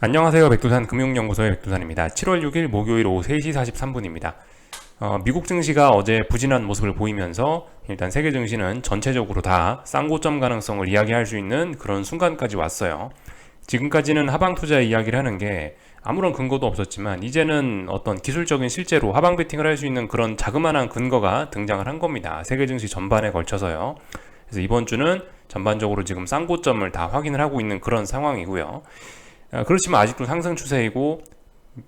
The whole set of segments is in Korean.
안녕하세요. 백두산 금융연구소의 백두산입니다. 7월 6일 목요일 오후 3시 43분입니다. 미국 증시가 어제 부진한 모습을 보이면서 일단 세계 증시는 전체적으로 다 쌍고점 가능성을 이야기할 수 있는 그런 순간까지 왔어요. 지금까지는 하방 투자 이야기를 하는 게 아무런 근거도 없었지만 이제는 어떤 기술적인 실제로 하방 베팅을 할 수 있는 그런 자그마한 근거가 등장을 한 겁니다. 세계 증시 전반에 걸쳐서요. 그래서 이번 주는 전반적으로 지금 쌍고점을 다 확인을 하고 있는 그런 상황이고요. 그렇지만 아직도 상승 추세이고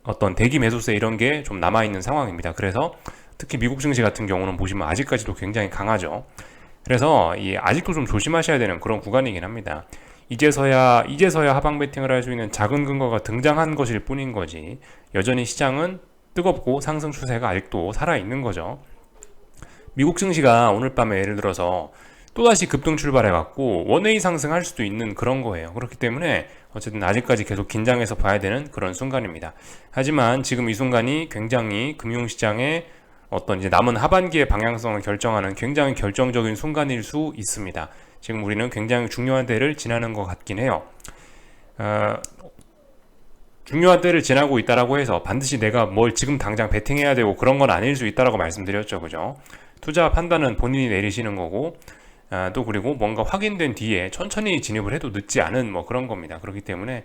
어떤 대기 매수세 이런 게 좀 남아있는 상황입니다. 그래서 특히 미국 증시 같은 경우는 보시면 아직까지도 굉장히 강하죠. 그래서 아직도 좀 조심하셔야 되는 그런 구간이긴 합니다. 이제서야 하방 베팅을 할 수 있는 작은 근거가 등장한 것일 뿐인 거지 여전히 시장은 뜨겁고 상승 추세가 아직도 살아있는 거죠. 미국 증시가 오늘 밤에 예를 들어서 또다시 급등 출발해갖고 원웨이 상승할 수도 있는 그런 거예요. 그렇기 때문에 어쨌든 아직까지 계속 긴장해서 봐야 되는 그런 순간입니다. 하지만 지금 이 순간이 굉장히 금융시장의 어떤 이제 남은 하반기의 방향성을 결정하는 굉장히 결정적인 순간일 수 있습니다. 지금 우리는 굉장히 중요한 때를 지나는 것 같긴 해요. 어, 중요한 때를 지나고 있다라고 해서 반드시 내가 뭘 지금 당장 베팅해야 되고 그런 건 아닐 수 있다라고 말씀드렸죠. 그죠? 투자 판단은 본인이 내리시는 거고 또 그리고 뭔가 확인된 뒤에 천천히 진입을 해도 늦지 않은 뭐 그런 겁니다. 그렇기 때문에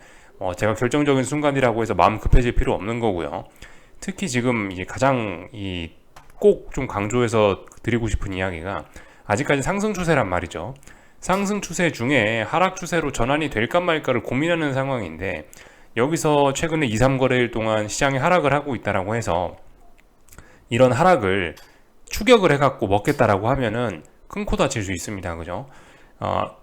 제가 결정적인 순간이라고 해서 마음 급해질 필요 없는 거고요. 특히 지금 이게 가장 꼭 좀 강조해서 드리고 싶은 이야기가 아직까지 상승 추세란 말이죠. 상승 추세 중에 하락 추세로 전환이 될까 말까를 고민하는 상황인데 여기서 최근에 2, 3거래일 동안 시장이 하락을 하고 있다라고 해서 이런 하락을 추격을 해갖고 먹겠다라고 하면은 큰 코 다칠 수 있습니다. 그죠?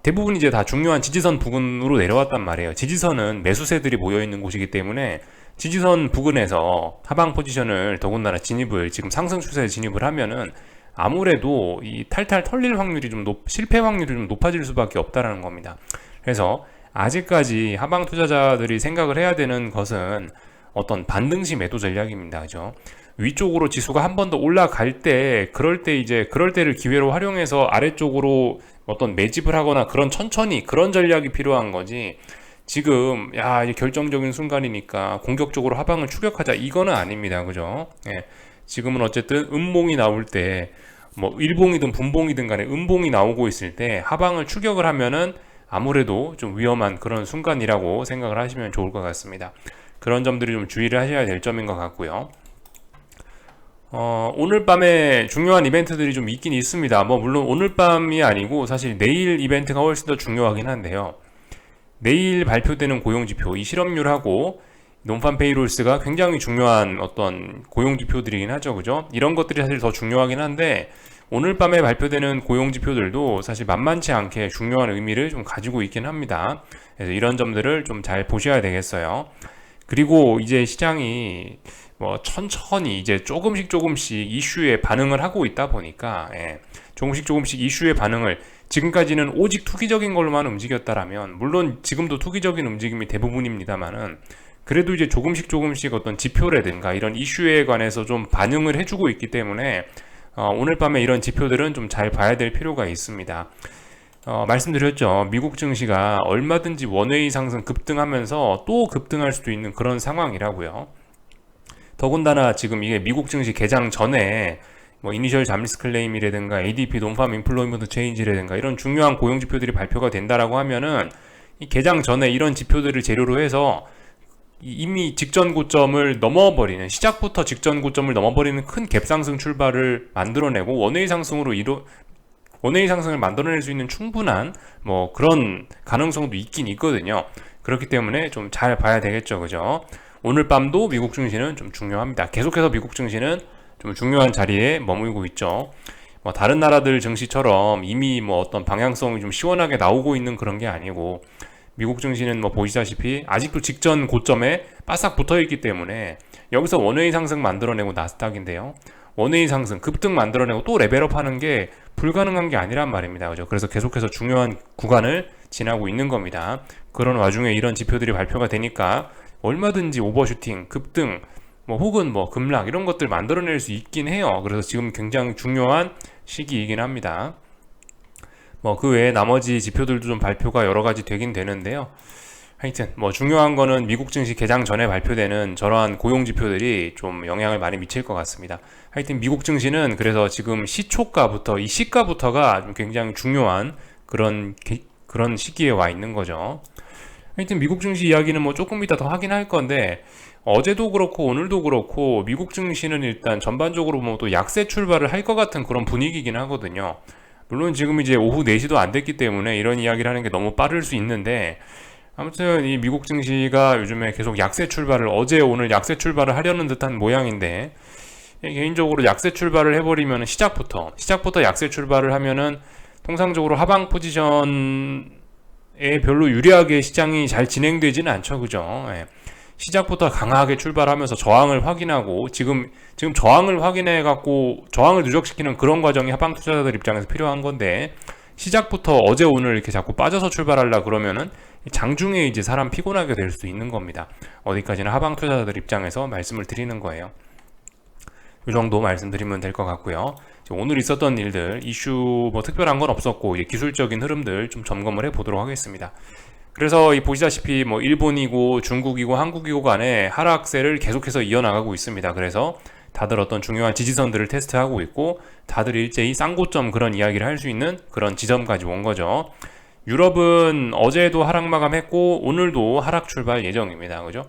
대부분 이제 다 중요한 지지선 부근으로 내려왔단 말이에요. 지지선은 매수세들이 모여있는 곳이기 때문에 지지선 부근에서 하방 포지션을 더군다나 진입을 지금 상승 추세에 진입을 하면은 아무래도 이 탈탈 털릴 확률이 실패 확률이 좀 높아질 수밖에 없다라는 겁니다. 그래서 아직까지 하방 투자자들이 생각을 해야 되는 것은 어떤 반등시 매도 전략입니다. 그죠? 위쪽으로 지수가 한 번 더 올라갈 때, 그럴 때를 기회로 활용해서 아래쪽으로 어떤 매집을 하거나 그런 천천히 그런 전략이 필요한 거지. 지금, 이제 결정적인 순간이니까 공격적으로 하방을 추격하자. 이거는 아닙니다. 그죠? 예. 지금은 어쨌든 음봉이 나올 때, 뭐, 일봉이든 분봉이든 간에 음봉이 나오고 있을 때 하방을 추격을 하면은 아무래도 좀 위험한 그런 순간이라고 생각을 하시면 좋을 것 같습니다. 그런 점들이 좀 주의를 하셔야 될 점인 것 같고요. 오늘 밤에 중요한 이벤트들이 좀 있긴 있습니다. 뭐, 물론 오늘 밤이 아니고 사실 내일 이벤트가 훨씬 더 중요하긴 한데요. 내일 발표되는 고용지표, 이 실업률하고 논판 페이롤스가 굉장히 중요한 어떤 고용지표들이긴 하죠. 그죠? 이런 것들이 사실 더 중요하긴 한데, 오늘 밤에 발표되는 고용지표들도 사실 만만치 않게 중요한 의미를 좀 가지고 있긴 합니다. 그래서 이런 점들을 좀 잘 보셔야 되겠어요. 그리고 이제 시장이 뭐 천천히 이제 조금씩 이슈에 반응을 하고 있다 보니까 조금씩 이슈의 반응을 지금까지는 오직 투기적인 걸로만 움직였다라면 물론 지금도 투기적인 움직임이 대부분입니다만은 그래도 이제 조금씩 어떤 지표라든가 이런 이슈에 관해서 좀 반응을 해주고 있기 때문에 오늘 밤에 이런 지표들은 좀 잘 봐야 될 필요가 있습니다. 말씀드렸죠. 미국 증시가 얼마든지 원웨이 상승 급등하면서 또 급등할 수도 있는 그런 상황이라고요. 더군다나 지금 이게 미국 증시 개장 전에 뭐 이니셜 잠리스 클레임이라든가 ADP 논팜 인플로이먼트 체인지라든가 이런 중요한 고용 지표들이 발표가 된다라고 하면은 이 개장 전에 이런 지표들을 재료로 해서 이미 직전 고점을 넘어버리는 시작부터 직전 고점을 넘어버리는 큰 갭상승 출발을 만들어내고 원웨이 상승을 만들어낼 수 있는 충분한 뭐 그런 가능성도 있긴 있거든요. 그렇기 때문에 좀 잘 봐야 되겠죠. 그죠? 오늘 밤도 미국 증시는 좀 중요합니다. 계속해서 미국 증시는 좀 중요한 자리에 머물고 있죠. 뭐 다른 나라들 증시처럼 이미 뭐 어떤 방향성이 좀 시원하게 나오고 있는 그런 게 아니고 미국 증시는 뭐 보시다시피 아직도 직전 고점에 바싹 붙어 있기 때문에 여기서 원웨이 상승 만들어내고 나스닥인데요. 원웨이 상승 급등 만들어내고 또 레벨업 하는 게 불가능한 게 아니란 말입니다. 그죠? 그래서 계속해서 중요한 구간을 지나고 있는 겁니다. 그런 와중에 이런 지표들이 발표가 되니까 얼마든지 오버슈팅, 급등, 뭐 혹은 뭐 급락 이런 것들 만들어낼 수 있긴 해요. 그래서 지금 굉장히 중요한 시기이긴 합니다. 뭐 그 외에 나머지 지표들도 좀 발표가 여러 가지 되긴 되는데요. 하여튼 뭐 중요한 거는 미국 증시 개장 전에 발표되는 저러한 고용 지표들이 좀 영향을 많이 미칠 것 같습니다. 하여튼 미국 증시는 그래서 지금 시초가부터 이 시가부터가 좀 굉장히 중요한 그런 시기에 와 있는 거죠. 하여튼 미국 증시 이야기는 뭐 조금 이따 더 하긴 할 건데, 어제도 그렇고 오늘도 그렇고 미국 증시는 일단 전반적으로 뭐 또 약세 출발을 할 것 같은 그런 분위기긴 하거든요. 물론 지금 이제 오후 4시도 안 됐기 때문에 이런 이야기를 하는 게 너무 빠를 수 있는데, 아무튼 이 미국 증시가 요즘에 계속 약세 출발을, 어제 오늘 약세 출발을 하려는 듯한 모양인데, 개인적으로 약세 출발을 해버리면 시작부터 약세 출발을 하면은 통상적으로 하방 포지션에 별로 유리하게 시장이 잘 진행되지는 않죠. 그죠? 예. 시작부터 강하게 출발하면서 저항을 확인하고, 지금 저항을 확인해 갖고 저항을 누적시키는 그런 과정이 하방 투자자들 입장에서 필요한 건데, 시작부터 어제 오늘 이렇게 자꾸 빠져서 출발하려 그러면은 장중에 이제 사람 피곤하게 될 수 있는 겁니다. 어디까지나 하방 투자자들 입장에서 말씀을 드리는 거예요. 이 정도 말씀드리면 될 것 같고요. 오늘 있었던 일들, 이슈 뭐 특별한 건 없었고, 이제 기술적인 흐름들 좀 점검을 해 보도록 하겠습니다. 그래서 이 보시다시피 뭐 일본이고 중국이고 한국이고 간에 하락세를 계속해서 이어나가고 있습니다. 그래서 다들 어떤 중요한 지지선들을 테스트하고 있고, 다들 일제히 쌍고점 그런 이야기를 할 수 있는 그런 지점까지 온 거죠. 유럽은 어제도 하락 마감했고 오늘도 하락 출발 예정입니다. 그죠?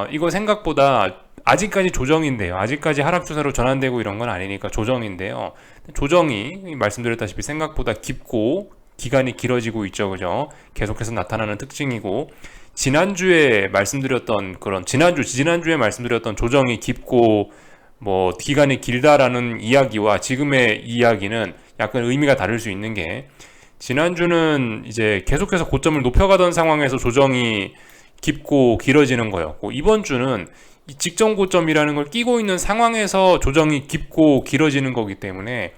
이거 생각보다 아직까지 조정인데요. 아직까지 하락 추세로 전환되고 이런 건 아니니까 조정인데요. 조정이 말씀드렸다시피 생각보다 깊고 기간이 길어지고 있죠. 그죠? 계속해서 나타나는 특징이고, 지난주에 말씀드렸던 지난주에 말씀드렸던 조정이 깊고 뭐 기간이 길다라는 이야기와 지금의 이야기는 약간 의미가 다를 수 있는 게, 지난주는 이제 계속해서 고점을 높여가던 상황에서 조정이 깊고 길어지는 거였고, 이번 주는 이 직전 고점이라는 걸 끼고 있는 상황에서 조정이 깊고 길어지는 거기 때문에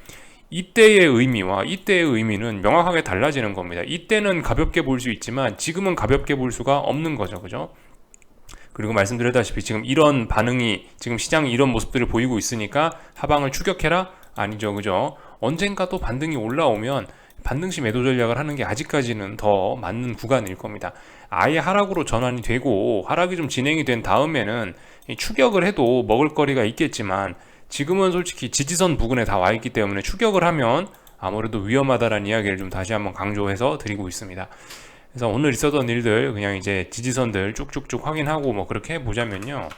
이때의 의미와 이때의 의미는 명확하게 달라지는 겁니다. 이때는 가볍게 볼 수 있지만 지금은 가볍게 볼 수가 없는 거죠. 그죠? 그리고 말씀드렸다시피 지금 이런 반응이, 지금 시장이 이런 모습들을 보이고 있으니까 하방을 추격해라? 아니죠. 그죠? 언젠가 또 반등이 올라오면 반등시 매도 전략을 하는 게 아직까지는 더 맞는 구간일 겁니다. 아예 하락으로 전환이 되고 하락이 좀 진행이 된 다음에는 추격을 해도 먹을거리가 있겠지만, 지금은 솔직히 지지선 부근에 다 와 있기 때문에 추격을 하면 아무래도 위험하다라는 이야기를 좀 다시 한번 강조해서 드리고 있습니다. 그래서 오늘 있었던 일들 그냥 이제 지지선들 쭉쭉쭉 확인하고 뭐 그렇게 보자면요,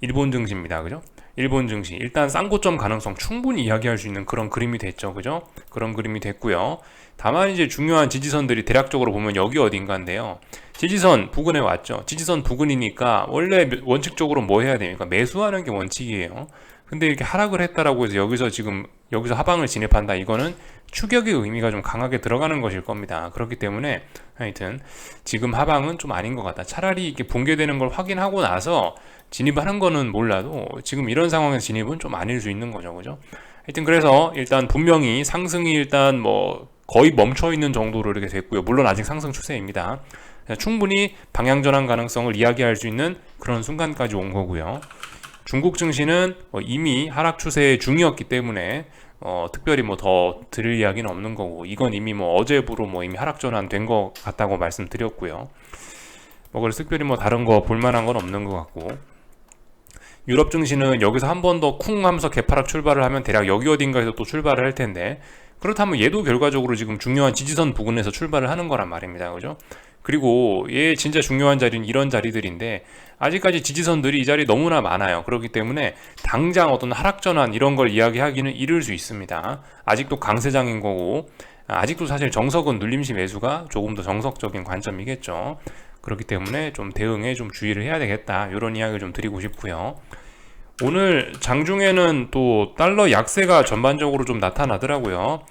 일본 증시입니다. 그죠? 일본 증시 일단 쌍고점 가능성 충분히 이야기할 수 있는 그런 그림이 됐죠. 그죠? 그런 그림이 됐고요. 다만 이제 중요한 지지선들이 대략적으로 보면 여기 어딘가인데요. 지지선 부근에 왔죠. 지지선 부근이니까 원래 원칙적으로 뭐 해야 됩니까? 매수하는 게 원칙이에요. 근데 이렇게 하락을 했다라고 해서 여기서 하방을 진입한다, 이거는 추격의 의미가 좀 강하게 들어가는 것일 겁니다. 그렇기 때문에 하여튼 지금 하방은 좀 아닌 것 같다. 차라리 이렇게 붕괴되는 걸 확인하고 나서 진입하는 거는 몰라도 지금 이런 상황에서 진입은 좀 아닐 수 있는 거죠. 그죠? 하여튼 그래서 일단 분명히 상승이 일단 뭐 거의 멈춰 있는 정도로 이렇게 됐고요. 물론 아직 상승 추세입니다. 충분히 방향 전환 가능성을 이야기할 수 있는 그런 순간까지 온 거고요. 중국 증시는 이미 하락 추세 중이었기 때문에 특별히 뭐 더 드릴 이야기는 없는 거고, 이건 이미 뭐 어제부로 뭐 이미 하락 전환 된 것 같다고 말씀드렸고요. 뭐 그래서 특별히 뭐 다른 거 볼만한 건 없는 것 같고, 유럽 증시는 여기서 한 번 더 쿵 하면서 개파락 출발을 하면 대략 여기 어딘가에서 또 출발을 할 텐데, 그렇다면 얘도 결과적으로 지금 중요한 지지선 부근에서 출발을 하는 거란 말입니다. 그죠? 그리고 얘 진짜 중요한 자리는 이런 자리들인데, 아직까지 지지선들이 이 자리 너무나 많아요. 그렇기 때문에 당장 어떤 하락전환 이런 걸 이야기하기는 이를 수 있습니다. 아직도 강세장인 거고, 아직도 사실 정석은 눌림시 매수가 조금 더 정석적인 관점이겠죠. 그렇기 때문에 좀 대응에 좀 주의를 해야 되겠다, 이런 이야기를 좀 드리고 싶고요. 오늘 장중에는 또 달러 약세가 전반적으로 좀 나타나더라고요.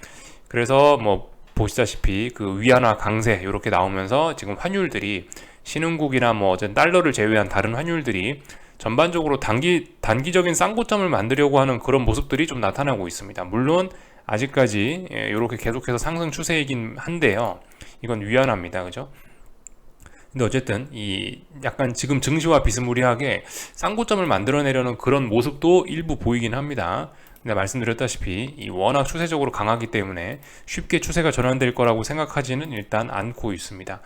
그래서 뭐 보시다시피 그 위안화 강세 이렇게 나오면서 지금 환율들이, 신흥국이나 뭐 어쨌든 달러를 제외한 다른 환율들이 전반적으로 단기적인 쌍고점을 만들려고 하는 그런 모습들이 좀 나타나고 있습니다. 물론 아직까지 이렇게 계속해서 상승 추세이긴 한데요. 이건 위안화입니다. 그죠? 근데 어쨌든 이 약간 지금 증시와 비스무리하게 쌍고점을 만들어내려는 그런 모습도 일부 보이긴 합니다. 근데 말씀드렸다시피 이 워낙 추세적으로 강하기 때문에 쉽게 추세가 전환될 거라고 생각하지는 일단 않고 있습니다.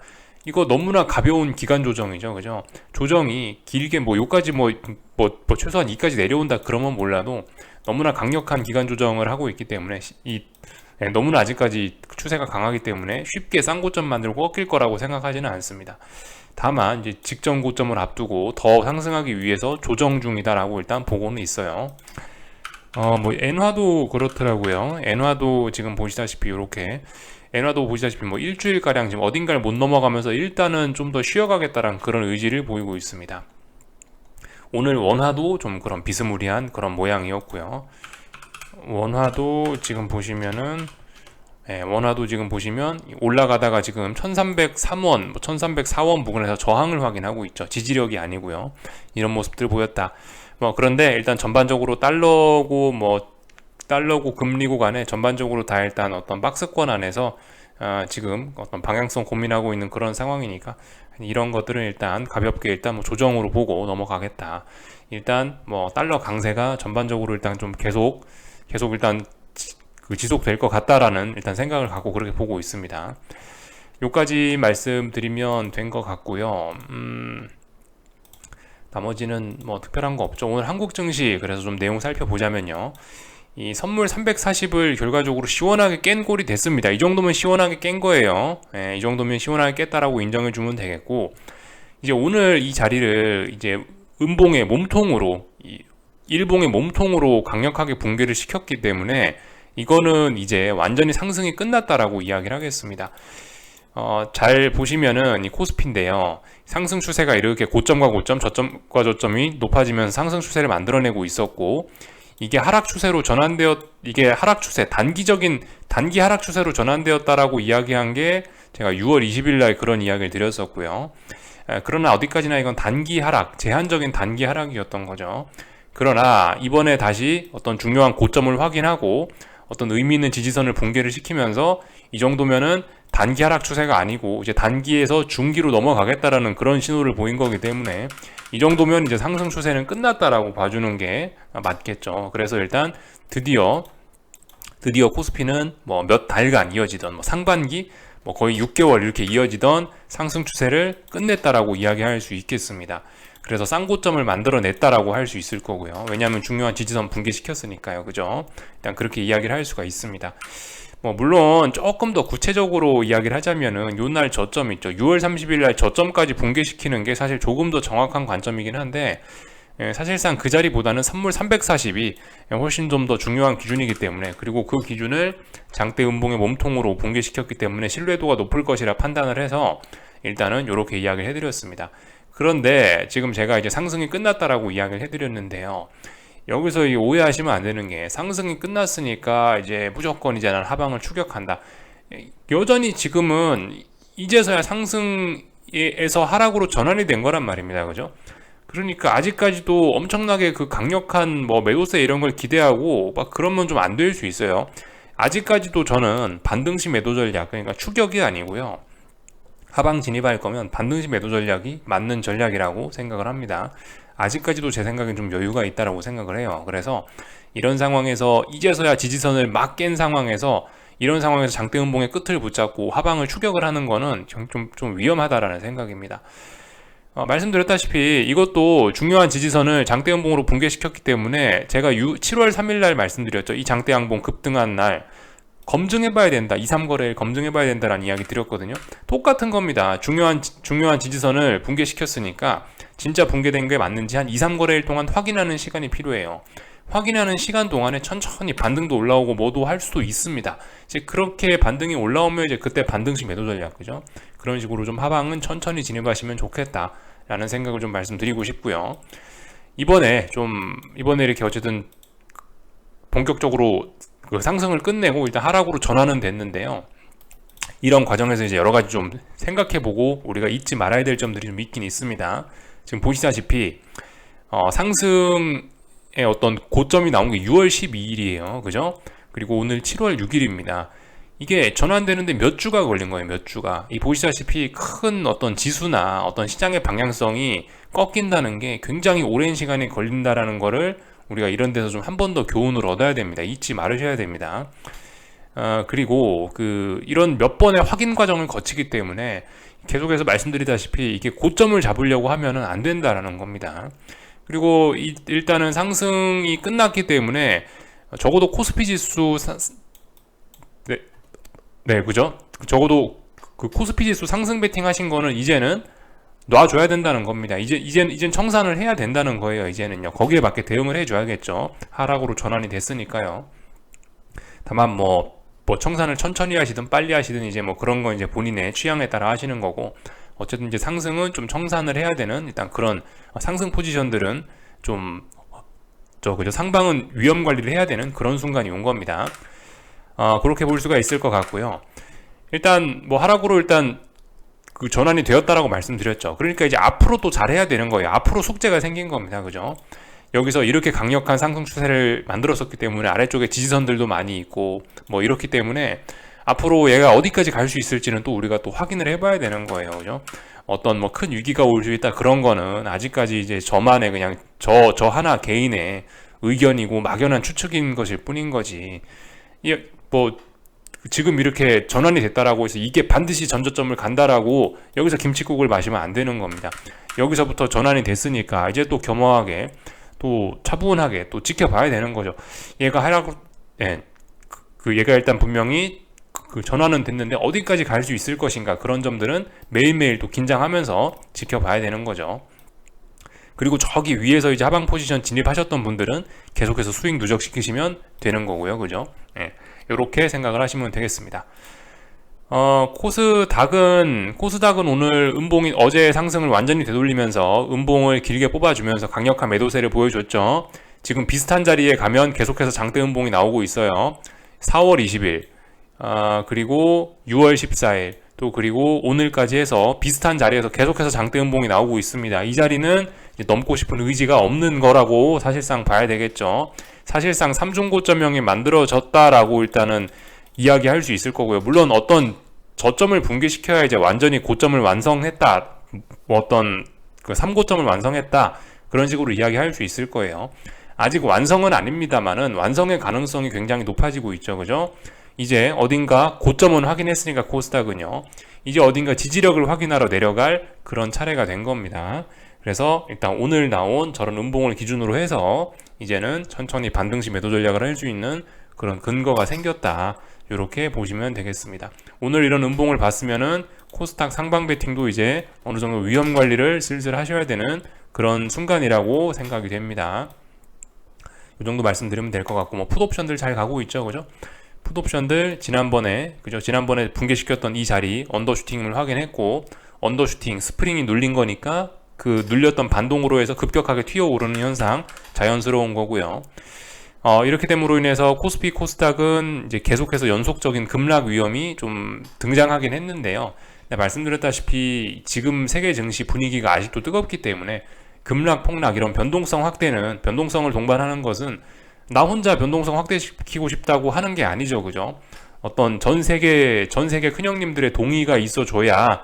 이거 너무나 가벼운 기간 조정이죠. 그죠? 조정이 길게 뭐 요까지 최소한 이까지 내려온다 그러면 몰라도 너무나 강력한 기간 조정을 하고 있기 때문에 너무나 아직까지 추세가 강하기 때문에 쉽게 쌍고점 만들고 꺾일 거라고 생각하지는 않습니다. 다만 이제 직전 고점을 앞두고 더 상승하기 위해서 조정 중이다라고 일단 보고는 있어요. 엔화도 그렇더라고요. 엔화도 지금 보시다시피 이렇게 엔화도 보시다시피 일주일가량 지금 어딘가를 못 넘어가면서 일단은 좀 더 쉬어가겠다는 그런 의지를 보이고 있습니다. 오늘 원화도 좀 그런 비스무리한 그런 모양이었고요. 원화도 지금 보시면 올라가다가 지금 1303원, 1304원 부근에서 저항을 확인하고 있죠. 지지력이 아니고요. 이런 모습들 보였다. 그런데 일단 전반적으로 달러고 금리고 간에 전반적으로 다 일단 어떤 박스권 안에서 지금 어떤 방향성 고민하고 있는 그런 상황이니까 이런 것들은 일단 가볍게 일단 조정으로 보고 넘어가겠다. 일단 달러 강세가 전반적으로 일단 좀 계속 일단 지속될 것 같다라는 일단 생각을 갖고 그렇게 보고 있습니다. 요까지 말씀드리면 된 것 같고요. 나머지는 특별한 거 없죠. 오늘 한국 증시 그래서 좀 내용 살펴보자면요. 이 선물 340을 결과적으로 시원하게 깬 꼴이 됐습니다. 이 정도면 시원하게 깬 거예요. 이 정도면 시원하게 깼다라고 인정해 주면 되겠고, 이제 오늘 이 자리를 이제 음봉의 몸통으로 일봉의 몸통으로 강력하게 붕괴를 시켰기 때문에 이거는 이제 완전히 상승이 끝났다라고 이야기를 하겠습니다. 잘 보시면은 이 코스피인데요. 상승 추세가 이렇게 고점과 고점, 저점과 저점이 높아지면서 상승 추세를 만들어내고 있었고, 이게 하락 추세로 단기 하락 추세로 전환되었다라고 이야기한 게 제가 6월 20일 날 그런 이야기를 드렸었고요. 그러나 어디까지나 이건 단기 하락, 제한적인 단기 하락이었던 거죠. 그러나 이번에 다시 어떤 중요한 고점을 확인하고 어떤 의미 있는 지지선을 붕괴를 시키면서 이 정도면은 단기 하락 추세가 아니고 이제 단기에서 중기로 넘어가겠다라는 그런 신호를 보인 거기 때문에 이 정도면 이제 상승 추세는 끝났다라고 봐주는 게 맞겠죠. 그래서 일단 드디어 코스피는 몇 달간 이어지던 상반기 거의 6개월 이렇게 이어지던 상승 추세를 끝냈다라고 이야기할 수 있겠습니다. 그래서 쌍고점을 만들어냈다라고 할 수 있을 거고요. 왜냐하면 중요한 지지선 붕괴시켰으니까요. 그죠? 일단 그렇게 이야기를 할 수가 있습니다. 물론 조금 더 구체적으로 이야기를 하자면은 요날 저점 있죠. 6월 30일 날 저점까지 붕괴시키는 게 사실 조금 더 정확한 관점이긴 한데 사실상 그 자리보다는 선물 340이 훨씬 좀 더 중요한 기준이기 때문에, 그리고 그 기준을 장대 음봉의 몸통으로 붕괴시켰기 때문에 신뢰도가 높을 것이라 판단을 해서 일단은 이렇게 이야기를 해드렸습니다. 그런데 지금 제가 이제 상승이 끝났다라고 이야기를 해드렸는데요. 여기서 오해하시면 안 되는 게, 상승이 끝났으니까 이제 무조건 이제 난 하방을 추격한다. 여전히 지금은 이제서야 상승에서 하락으로 전환이 된 거란 말입니다. 그죠? 그러니까 아직까지도 엄청나게 그 강력한 매도세 이런 걸 기대하고 그러면 좀 안 될 수 있어요. 아직까지도 저는 반등시 매도 전략, 그러니까 추격이 아니고요. 하방 진입할 거면 반등시 매도 전략이 맞는 전략이라고 생각을 합니다. 아직까지도 제 생각엔 좀 여유가 있다라고 생각을 해요. 그래서 이런 상황에서 이제서야 지지선을 막 깬 상황에서 이런 상황에서 장대 음봉의 끝을 붙잡고 하방을 추격을 하는 거는 좀 위험하다라는 생각입니다. 말씀드렸다시피 이것도 중요한 지지선을 장대 음봉으로 붕괴시켰기 때문에 제가 7월 3일 날 말씀드렸죠. 이 장대 양봉 급등한 날 검증해봐야 된다. 2, 3거래일 검증해봐야 된다라는 이야기 드렸거든요. 똑같은 겁니다. 중요한 지지선을 붕괴시켰으니까 진짜 붕괴된 게 맞는지 한 2, 3거래일 동안 확인하는 시간이 필요해요. 확인하는 시간 동안에 천천히 반등도 올라오고 뭐도 할 수도 있습니다. 이제 그렇게 반등이 올라오면 이제 그때 반등식 매도 전략, 그죠? 그런 식으로 좀 하방은 천천히 진입하시면 좋겠다라는 생각을 좀 말씀드리고 싶고요. 이번에 이렇게 어쨌든 본격적으로 그 상승을 끝내고 일단 하락으로 전환은 됐는데요. 이런 과정에서 이제 여러 가지 좀 생각해보고 우리가 잊지 말아야 될 점들이 좀 있긴 있습니다. 지금 보시다시피 상승의 어떤 고점이 나온 게 6월 12일이에요. 그죠? 그리고 오늘 7월 6일입니다. 이게 전환되는데 몇 주가 걸린 거예요. 몇 주가. 이 보시다시피 큰 어떤 지수나 어떤 시장의 방향성이 꺾인다는 게 굉장히 오랜 시간이 걸린다라는 거를 우리가 이런 데서 좀 한 번 더 교훈을 얻어야 됩니다. 잊지 말으셔야 됩니다. 그리고 이런 몇 번의 확인 과정을 거치기 때문에 계속해서 말씀드리다시피 이게 고점을 잡으려고 하면은 안 된다라는 겁니다. 그리고 일단은 상승이 끝났기 때문에 적어도 코스피 지수 네, 네, 그죠? 적어도 그 코스피 지수 상승 베팅 하신 거는 이제는 놔줘야 된다는 겁니다. 이젠 청산을 해야 된다는 거예요. 이제는요. 거기에 맞게 대응을 해줘야겠죠. 하락으로 전환이 됐으니까요. 다만 뭐 청산을 천천히 하시든 빨리 하시든 이제 뭐 그런 건 이제 본인의 취향에 따라 하시는 거고, 어쨌든 이제 상승은 좀 청산을 해야 되는 일단 그런 상승 포지션들은 좀 그죠? 상방은 위험 관리를 해야 되는 그런 순간이 온 겁니다. 그렇게 볼 수가 있을 것 같고요. 일단 뭐 하락으로 일단 그 전환이 되었다라고 말씀드렸죠. 그러니까 이제 앞으로 또 잘해야 되는 거예요. 앞으로 숙제가 생긴 겁니다. 그죠? 여기서 이렇게 강력한 상승 추세를 만들었었기 때문에 아래쪽에 지지선들도 많이 있고 뭐 이렇기 때문에 앞으로 얘가 어디까지 갈 수 있을지는 또 우리가 또 확인을 해봐야 되는 거예요. 그죠? 어떤 뭐 큰 위기가 올 수 있다 그런 거는 아직까지 이제 저만의 그냥 저 하나 개인의 의견이고 막연한 추측인 것일 뿐인 거지. 뭐 지금 이렇게 전환이 됐다라고 해서 이게 반드시 전저점을 간다라고 여기서 김칫국을 마시면 안 되는 겁니다. 여기서부터 전환이 됐으니까 이제 또 겸허하게 또 차분하게 또 지켜봐야 되는 거죠. 얘가 얘가 일단 분명히 그 전환은 됐는데 어디까지 갈 수 있을 것인가, 그런 점들은 매일매일 또 긴장하면서 지켜봐야 되는 거죠. 그리고 저기 위에서 이제 하방 포지션 진입하셨던 분들은 계속해서 수익 누적시키시면 되는 거고요. 그죠? 이렇게 생각을 하시면 되겠습니다. 코스닥은 오늘 음봉이 어제 상승을 완전히 되돌리면서 음봉을 길게 뽑아주면서 강력한 매도세를 보여줬죠. 지금 비슷한 자리에 가면 계속해서 장대 음봉이 나오고 있어요. 4월 20일, 그리고 6월 14일, 또 그리고 오늘까지 해서 비슷한 자리에서 계속해서 장대 음봉이 나오고 있습니다. 이 자리는 넘고 싶은 의지가 없는 거라고 사실상 봐야 되겠죠. 사실상 3중 고점형이 만들어졌다라고 일단은 이야기할 수 있을 거고요. 물론 어떤 저점을 붕괴시켜야 이제 완전히 고점을 완성했다, 뭐 어떤 그 3고점을 완성했다, 그런 식으로 이야기할 수 있을 거예요. 아직 완성은 아닙니다만은 완성의 가능성이 굉장히 높아지고 있죠. 그죠? 이제 어딘가 고점은 확인했으니까 코스닥은요, 이제 어딘가 지지력을 확인하러 내려갈 그런 차례가 된 겁니다. 그래서 일단 오늘 나온 저런 음봉을 기준으로 해서 이제는 천천히 반등시 매도 전략을 할 수 있는 그런 근거가 생겼다, 이렇게 보시면 되겠습니다. 오늘 이런 음봉을 봤으면은 코스닥 상방 베팅도 이제 어느 정도 위험 관리를 슬슬 하셔야 되는 그런 순간이라고 생각이 됩니다. 이 정도 말씀드리면 될 것 같고, 뭐 풋옵션들 잘 가고 있죠. 그죠? 풋옵션들 지난번에 붕괴시켰던 이 자리 언더슈팅을 확인했고, 언더슈팅 스프링이 눌린 거니까 그 눌렸던 반동으로 해서 급격하게 튀어오르는 현상 자연스러운 거고요. 이렇게 됨으로 인해서 코스피 코스닥은 이제 계속해서 연속적인 급락 위험이 좀 등장하긴 했는데요. 말씀드렸다시피 지금 세계 증시 분위기가 아직도 뜨겁기 때문에 급락 폭락 이런 변동성을 동반하는 것은 나 혼자 변동성 확대시키고 싶다고 하는 게 아니죠. 그죠? 어떤 전 세계 큰형님들의 동의가 있어줘야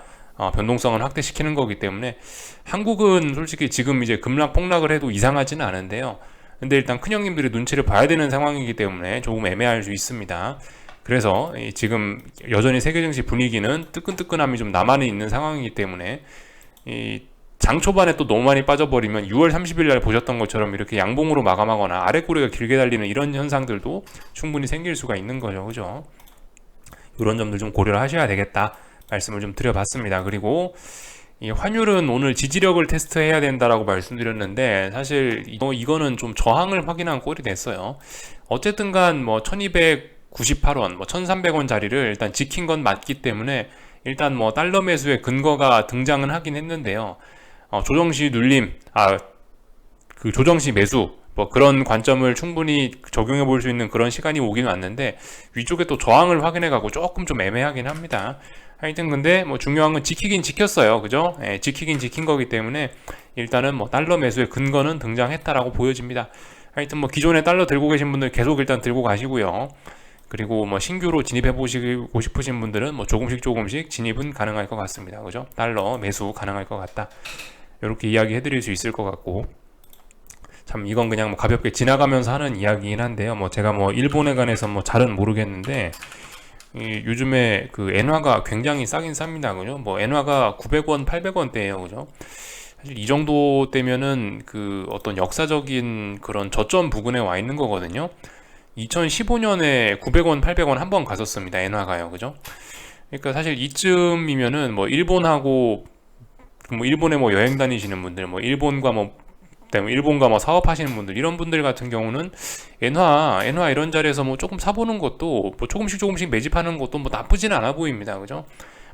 변동성을 확대시키는 거기 때문에 한국은 솔직히 지금 이제 급락 폭락을 해도 이상하지는 않은데요. 근데 일단 큰형님들이 눈치를 봐야 되는 상황이기 때문에 조금 애매할 수 있습니다. 그래서 지금 여전히 세계 증시 분위기는 뜨끈뜨끈함이 좀 남아 있는 상황이기 때문에 장 초반에 또 너무 많이 빠져버리면 6월 30일 날 보셨던 것처럼 이렇게 양봉으로 마감하거나 아랫꼬리가 길게 달리는 이런 현상들도 충분히 생길 수가 있는 거죠. 그죠? 이런 점들 좀 고려를 하셔야 되겠다 말씀을 좀 드려봤습니다. 그리고 이 환율은 오늘 지지력을 테스트해야 된다라고 말씀드렸는데, 사실 이거는 좀 저항을 확인한 꼴이 됐어요. 어쨌든 간 뭐 1298원, 뭐 1300원 자리를 일단 지킨 건 맞기 때문에 일단 뭐 달러 매수의 근거가 등장은 하긴 했는데요. 조정시 눌림, 그 조정시 매수, 뭐 그런 관점을 충분히 적용해 볼 수 있는 그런 시간이 오긴 왔는데, 위쪽에 또 저항을 확인해 가고 조금 좀 애매하긴 합니다. 하여튼 근데 뭐 중요한 건 지키긴 지켰어요. 그죠? 지키긴 지킨 거기 때문에 일단은 뭐 달러 매수의 근거는 등장했다라고 보여집니다. 하여튼 뭐 기존에 달러 들고 계신 분들 계속 일단 들고 가시고요. 그리고 뭐 신규로 진입해 보시고 싶으신 분들은 뭐 조금씩 진입은 가능할 것 같습니다. 그죠? 달러 매수 가능할 것 같다, 이렇게 이야기 해드릴 수 있을 것 같고, 참 이건 그냥 뭐 가볍게 지나가면서 하는 이야기긴 한데요. 뭐 제가 뭐 일본에 관해서 뭐 잘은 모르겠는데, 요즘에 그 엔화가 굉장히 싸긴 쌉니다. 그죠? 뭐 엔화가 900원, 800원대예요. 그죠? 사실 이 정도 되면은 그 어떤 역사적인 그런 저점 부근에 와 있는 거거든요. 2015년에 900원, 800원 한번 갔었습니다. 엔화가요. 그죠? 그러니까 사실 이쯤이면은 뭐 일본하고 뭐 일본에 뭐 여행 다니시는 분들, 뭐 일본과 뭐 그다음에 일본과 뭐 사업하시는 분들 이런 분들 같은 경우는 엔화 이런 자리에서 뭐 조금 사보는 것도 뭐 조금씩 매집하는 것도 뭐 나쁘지는 않아 보입니다. 그죠?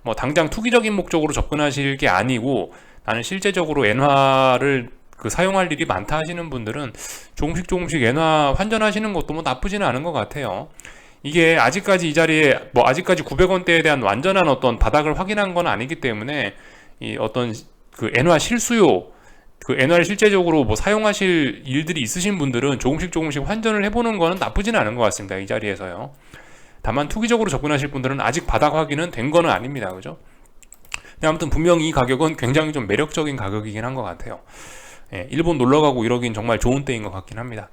뭐 당장 투기적인 목적으로 접근하실 게 아니고 나는 실제적으로 엔화를 그 사용할 일이 많다 하시는 분들은 조금씩 엔화 환전하시는 것도 뭐 나쁘지는 않은 것 같아요. 이게 아직까지 이 자리에 뭐 아직까지 900원대에 대한 완전한 어떤 바닥을 확인한 건 아니기 때문에 이 어떤 그 엔화 실수요 그 엔화를 실제적으로 뭐 사용하실 일들이 있으신 분들은 조금씩 환전을 해보는 거는 나쁘지는 않은 것 같습니다. 이 자리에서요. 다만 투기적으로 접근하실 분들은 아직 바닥 확인은 된 거는 아닙니다. 그죠? 근데 아무튼 분명히 이 가격은 굉장히 좀 매력적인 가격이긴 한 것 같아요. 예, 일본 놀러 가고 이러긴 정말 좋은 때인 것 같긴 합니다.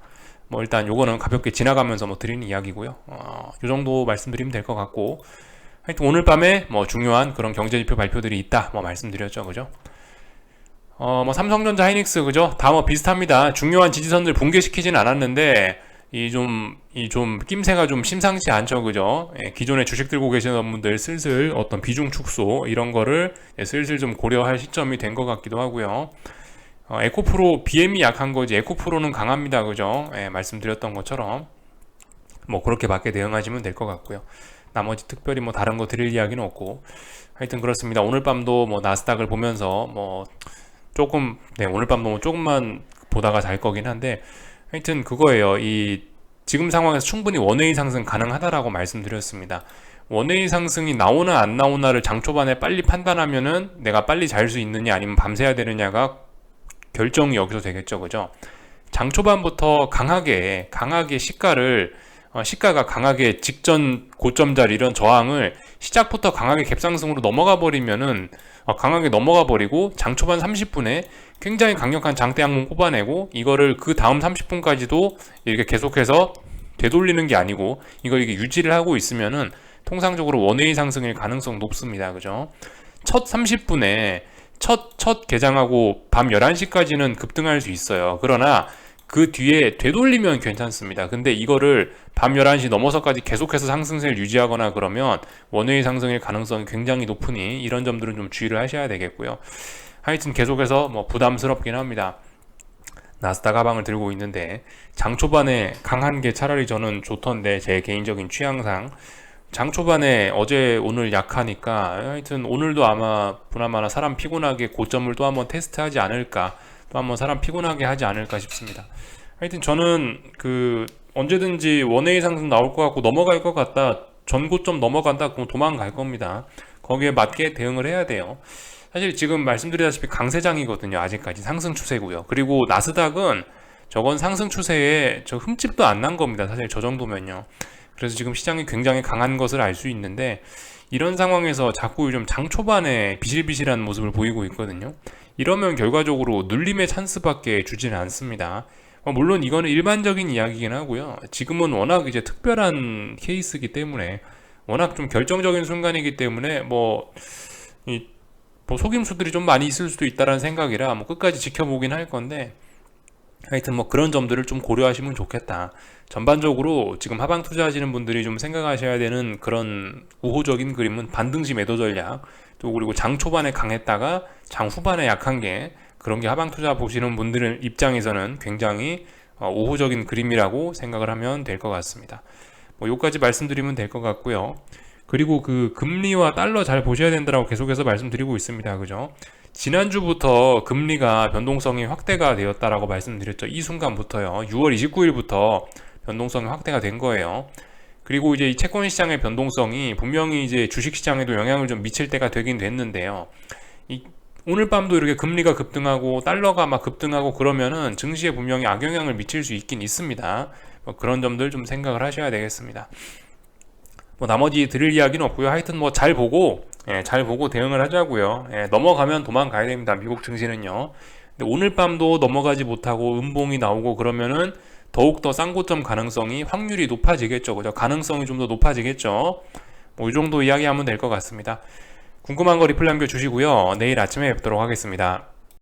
뭐 일단 요거는 가볍게 지나가면서 뭐 드리는 이야기고요. 요 정도 말씀드리면 될 것 같고, 하여튼 오늘 밤에 뭐 중요한 그런 경제지표 발표들이 있다 뭐 말씀드렸죠. 그죠? 뭐 삼성전자, 하이닉스 그죠? 다 뭐 비슷합니다. 중요한 지지선들 붕괴시키진 않았는데 이 좀 낌새가 좀 심상치 않죠. 그죠? 예, 기존에 주식 들고 계시는 분들 슬슬 어떤 비중 축소 이런 거를 슬슬 좀 고려할 시점이 된 것 같기도 하고요. 에코프로 BM이 약한 거지 에코프로는 강합니다. 그죠? 예, 말씀드렸던 것처럼 뭐 그렇게 밖에 대응하시면 될 것 같고요. 나머지 특별히 뭐 다른 거 드릴 이야기는 없고 하여튼 그렇습니다. 오늘 밤도 뭐 나스닥을 보면서 뭐 조금 오늘 밤도 뭐 조금만 보다가 잘 거긴 한데 하여튼 그거예요. 이 지금 상황에서 충분히 원웨이 상승 가능하다라고 말씀드렸습니다. 원웨이 상승이 나오나 안 나오나를 장 초반에 빨리 판단하면은 내가 빨리 잘 수 있느냐 아니면 밤새야 되느냐가 결정이 여기서 되겠죠. 그죠? 장 초반부터 강하게 시가가 강하게 직전 고점 자리 이런 저항을 시작부터 강하게 갭상승으로 넘어가 버리면은 강하게 넘어가 버리고 장 초반 30분에 굉장히 강력한 장대 항목 뽑아내고 이거를 그 다음 30분까지도 이렇게 계속해서 되돌리는 게 아니고 이걸 이게 유지를 하고 있으면은 통상적으로 원웨이 상승일 가능성 높습니다. 그죠? 첫 30분에 첫 개장하고 밤 11시까지는 급등할 수 있어요. 그러나 그 뒤에 되돌리면 괜찮습니다. 근데 이거를 밤 11시 넘어서까지 계속해서 상승세를 유지하거나 그러면 원웨이 상승일 가능성이 굉장히 높으니 이런 점들은 좀 주의를 하셔야 되겠고요. 하여튼 계속해서 뭐 부담스럽긴 합니다. 나스닥 하방을 들고 있는데 장 초반에 강한 게 차라리 저는 좋던데 제 개인적인 취향상 장 초반에 어제 오늘 약하니까 하여튼 오늘도 아마 보나마나 사람 피곤하게 고점을 또 한번 테스트하지 않을까 또 한번 사람 피곤하게 하지 않을까 싶습니다. 하여튼 저는 그 언제든지 원웨이 상승 나올 것 같고 넘어갈 것 같다 전고점 넘어간다 그럼 도망갈 겁니다. 거기에 맞게 대응을 해야 돼요. 사실 지금 말씀드리다시피 강세장이거든요. 아직까지 상승 추세고요. 그리고 나스닥은 저건 상승 추세에 저 흠집도 안 난 겁니다. 사실 저 정도면요. 그래서 지금 시장이 굉장히 강한 것을 알 수 있는데 이런 상황에서 자꾸 요즘 장 초반에 비실비실한 모습을 보이고 있거든요. 이러면 결과적으로 눌림의 찬스밖에 주지는 않습니다. 물론 이거는 일반적인 이야기긴 하고요. 지금은 워낙 이제 특별한 케이스이기 때문에 워낙 좀 결정적인 순간이기 때문에 뭐 속임수들이 좀 많이 있을 수도 있다라는 생각이라 뭐 끝까지 지켜보긴 할 건데 하여튼 뭐 그런 점들을 좀 고려하시면 좋겠다. 전반적으로 지금 하방 투자하시는 분들이 좀 생각하셔야 되는 그런 우호적인 그림은 반등시 매도 전략 또 그리고 장 초반에 강했다가 장 후반에 약한 게 그런 게 하방 투자 보시는 분들 입장에서는 굉장히 우호적인 그림이라고 생각을 하면 될 것 같습니다. 뭐 요까지 말씀드리면 될 것 같고요. 그리고 그 금리와 달러 잘 보셔야 된다고 계속해서 말씀드리고 있습니다. 그죠? 지난주부터 금리가 변동성이 확대가 되었다라고 말씀드렸죠. 이 순간부터요. 6월 29일부터 변동성이 확대가 된 거예요. 그리고 이제 이 채권 시장의 변동성이 분명히 이제 주식 시장에도 영향을 좀 미칠 때가 되긴 됐는데요. 오늘 밤도 이렇게 금리가 급등하고 달러가 막 급등하고 그러면은 증시에 분명히 악영향을 미칠 수 있긴 있습니다. 뭐 그런 점들 좀 생각을 하셔야 되겠습니다. 뭐 나머지 드릴 이야기는 없고요. 하여튼 뭐 잘 보고 대응을 하자고요. 넘어가면 도망가야 됩니다. 미국 증시는요. 근데 오늘 밤도 넘어가지 못하고 음봉이 나오고 그러면은 더욱더 쌍고점 가능성이 확률이 높아지겠죠. 그죠? 가능성이 좀 더 높아지겠죠. 뭐 이 정도 이야기하면 될 것 같습니다. 궁금한 거 리플 남겨주시고요. 내일 아침에 뵙도록 하겠습니다.